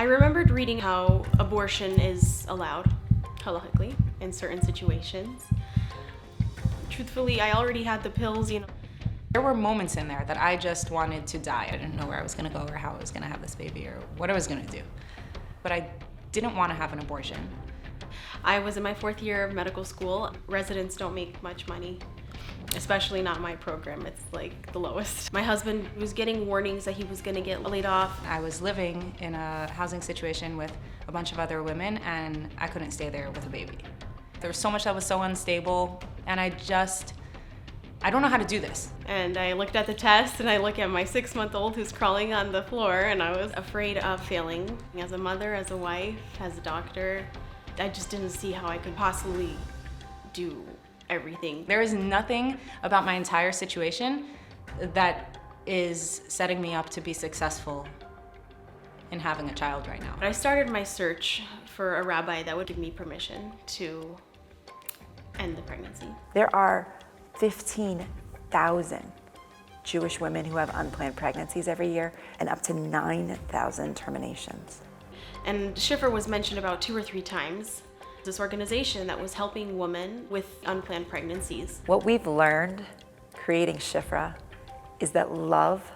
I remembered reading how abortion is allowed, halakhically, in certain situations. Truthfully, I already had the pills, There were moments in there that I just wanted to die. I didn't know where I was gonna go or how I was gonna have this baby or what I was gonna do. But I didn't want to have an abortion. I was in my 4th year of medical school. Residents don't make much money, especially not my program. It's like the lowest. My husband was getting warnings that he was gonna get laid off. I was living in a housing situation with a bunch of other women and I couldn't stay there with a baby. There was so much that was so unstable and I don't know how to do this. And I looked at the test and I look at my 6-month-old who's crawling on the floor, and I was afraid of failing. As a mother, as a wife, as a doctor, I just didn't see how I could possibly do everything. There is nothing about my entire situation that is setting me up to be successful in having a child right now. But I started my search for a rabbi that would give me permission to end the pregnancy. There are 15,000 Jewish women who have unplanned pregnancies every year and up to 9,000 terminations. And Shifra was mentioned about 2 or 3 times. This organization that was helping women with unplanned pregnancies. What we've learned creating Shifra is that love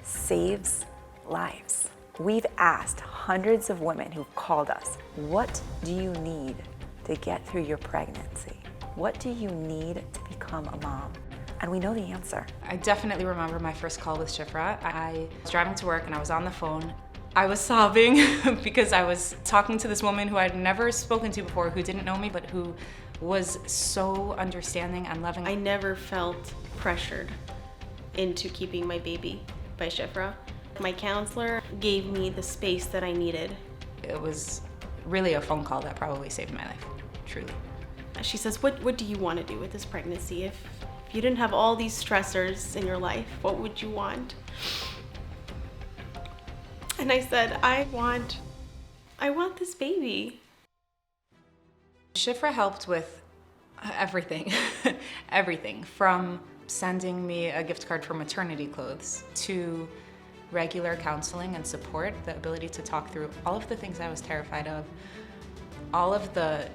saves lives. We've asked hundreds of women who've called us, what do you need to get through your pregnancy? What do you need to become a mom? And we know the answer. I definitely remember my first call with Shifra. I was driving to work and I was on the phone. I was sobbing because I was talking to this woman who I'd never spoken to before, who didn't know me, but who was so understanding and loving. I never felt pressured into keeping my baby by Shifra. My counselor gave me the space that I needed. It was really a phone call that probably saved my life, truly. She says, what do you want to do with this pregnancy? If you didn't have all these stressors in your life, what would you want? And I said, I want this baby. Shifra helped with everything, everything from sending me a gift card for maternity clothes to regular counseling and support, the ability to talk through all of the things I was terrified of, all of the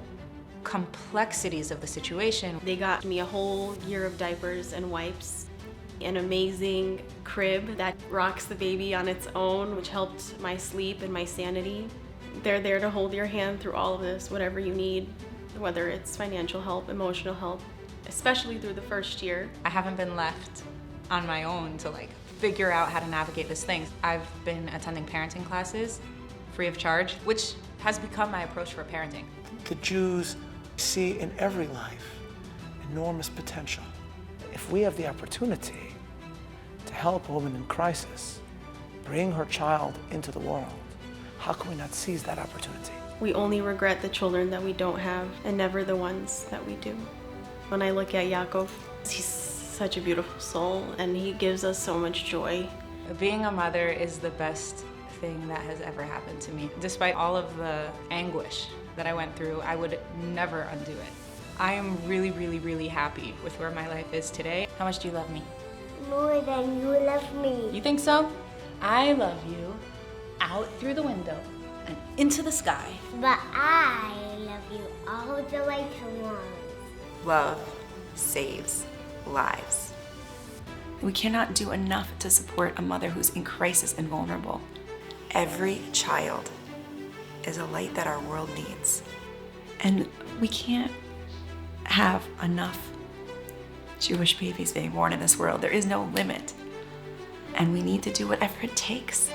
complexities of the situation. They got me a whole year of diapers and wipes, an amazing crib that rocks the baby on its own, which helped my sleep and my sanity. They're there to hold your hand through all of this, whatever you need, whether it's financial help, emotional help, especially through the first year. I haven't been left on my own to figure out how to navigate this thing. I've been attending parenting classes free of charge, which has become my approach for parenting. The Jews see in every life enormous potential. If we have the opportunity to help a woman in crisis bring her child into the world, how can we not seize that opportunity? We only regret the children that we don't have and never the ones that we do. When I look at Yaakov, he's such a beautiful soul and he gives us so much joy. Being a mother is the best thing that has ever happened to me. Despite all of the anguish that I went through, I would never undo it. I am really, really, really happy with where my life is today. How much do you love me? More than you love me. You think so? I love you out through the window and into the sky. But I love you all the way to Mars. Love saves lives. We cannot do enough to support a mother who's in crisis and vulnerable. Every child is a light that our world needs. And we can't have enough Jewish babies being born in this world. There is no limit. And we need to do whatever it takes.